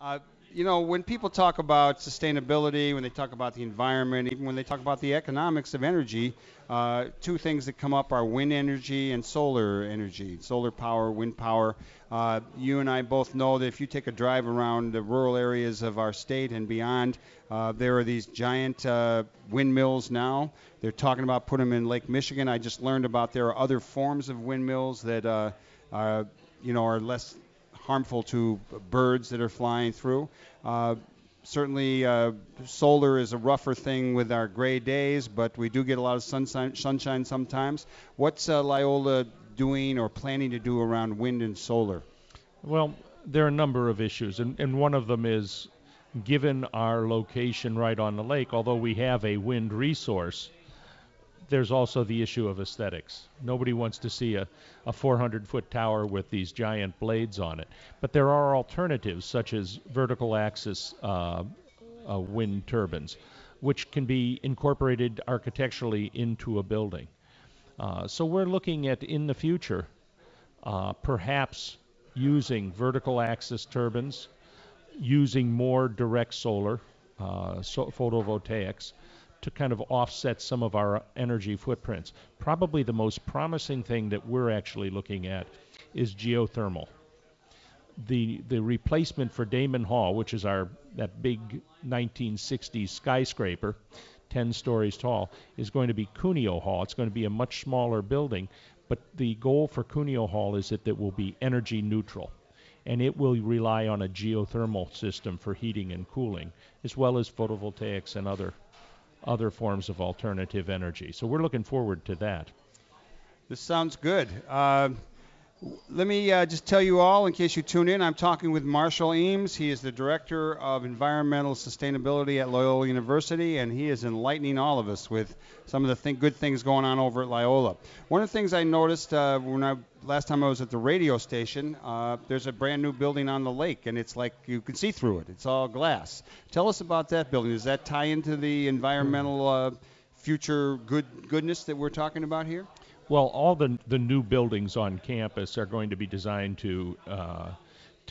Uh, when people talk about sustainability, when they talk about the environment, even when they talk about the economics of energy, two things that come up are wind energy and solar energy, solar power, wind power. You and I both know that if you take a drive around the rural areas of our state and beyond, there are these giant windmills now. They're talking about putting them in Lake Michigan. I just learned about there are other forms of windmills that are less harmful to birds that are flying through. Uh, Certainly, solar is a rougher thing with our gray days, but we do get a lot of sunshine sometimes. What's Loyola doing or planning to do around wind and solar? Well, there are a number of issues, and one of them is given our location right on the lake, although we have a wind resource, there's also the issue of aesthetics. Nobody wants to see a 400-foot tower with these giant blades on it. But there are alternatives, such as vertical axis wind turbines, which can be incorporated architecturally into a building. So we're looking at, in the future, perhaps using vertical axis turbines, using more direct solar, photovoltaics, to kind of offset some of our energy footprints. Probably the most promising thing that we're actually looking at is geothermal. The replacement for Damon Hall, which is that big 1960s skyscraper, 10 stories tall, is going to be Cuneo Hall. It's going to be a much smaller building, but the goal for Cuneo Hall is that it will be energy neutral, and it will rely on a geothermal system for heating and cooling, as well as photovoltaics and other forms of alternative energy. So we're looking forward to that. This sounds good. Let me just tell you all, in case you tune in, I'm talking with Marshall Eames. He is the Director of Environmental Sustainability at Loyola University, and he is enlightening all of us with some of the good things going on over at Loyola. One of the things I noticed last time I was at the radio station, there's a brand new building on the lake, and it's like you can see through it. It's all glass. Tell us about that building. Does that tie into the environmental future goodness that we're talking about here? Well, all the new buildings on campus are going to be designed to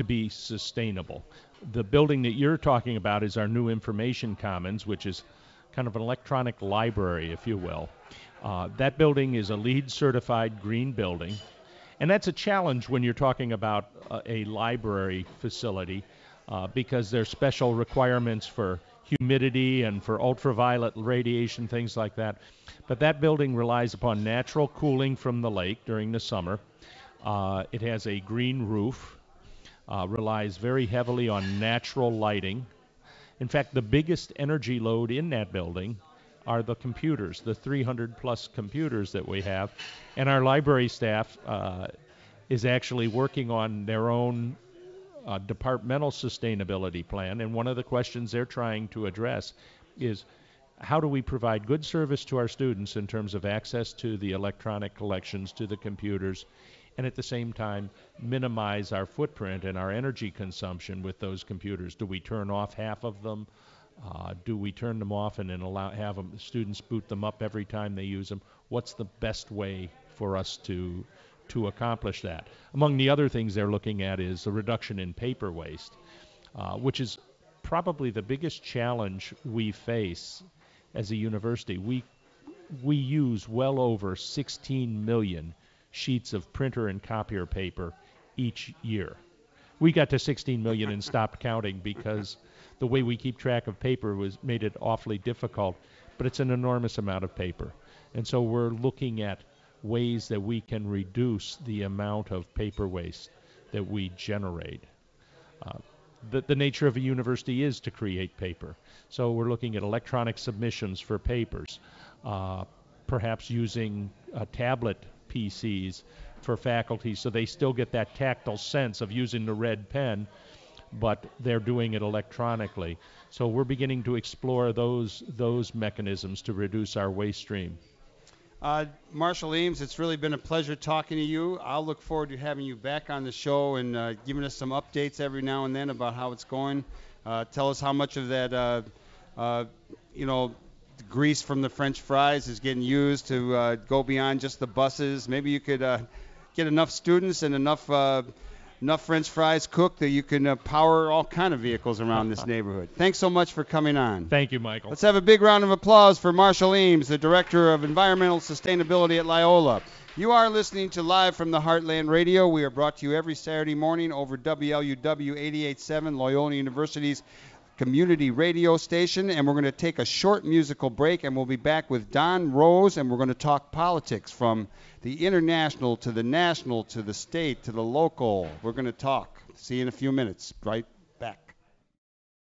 be sustainable. The building that you're talking about is our new information commons, which is kind of an electronic library, if you will. That building is a LEED certified green building, and that's a challenge when you're talking about a library facility because there's special requirements for humidity and for ultraviolet radiation, things like that. But that building relies upon natural cooling from the lake during the summer. It has a green roof, relies very heavily on natural lighting. In fact, the biggest energy load in that building are the computers, the 300 plus computers that we have. And our library staff is actually working on their own departmental sustainability plan, and one of the questions they're trying to address is how do we provide good service to our students in terms of access to the electronic collections, to the computers, and at the same time minimize our footprint and our energy consumption with those computers. Do we turn off half of them? Do we turn them off and then have students boot them up every time they use them? What's the best way for us to accomplish that? Among the other things they're looking at is a reduction in paper waste, which is probably the biggest challenge we face as a university. We use well over 16 million sheets of printer and copier paper each year. We got to 16 million and stopped counting because the way we keep track of paper made it awfully difficult, but it's an enormous amount of paper. And so we're looking at ways that we can reduce the amount of paper waste that we generate. The nature of a university is to create paper. So we're looking at electronic submissions for papers, perhaps using tablet PCs for faculty so they still get that tactile sense of using the red pen, but they're doing it electronically. So we're beginning to explore those mechanisms to reduce our waste stream. Marshall Eames, it's really been a pleasure talking to you. I'll look forward to having you back on the show and giving us some updates every now and then about how it's going. Tell us how much of that, the grease from the French fries is getting used to go beyond just the buses. Maybe you could get enough students and enough enough French fries cooked that you can power all kind of vehicles around this neighborhood. Thanks so much for coming on. Thank you, Michael. Let's have a big round of applause for Marshall Eames, the Director of Environmental Sustainability at Loyola. You are listening to Live from the Heartland Radio. We are brought to you every Saturday morning over WLUW 88.7, Loyola University's community radio station, and we're going to take a short musical break, and we'll be back with Don Rose, and we're going to talk politics from the international to the national to the state to the local. We're going to talk. See you in a few minutes. Right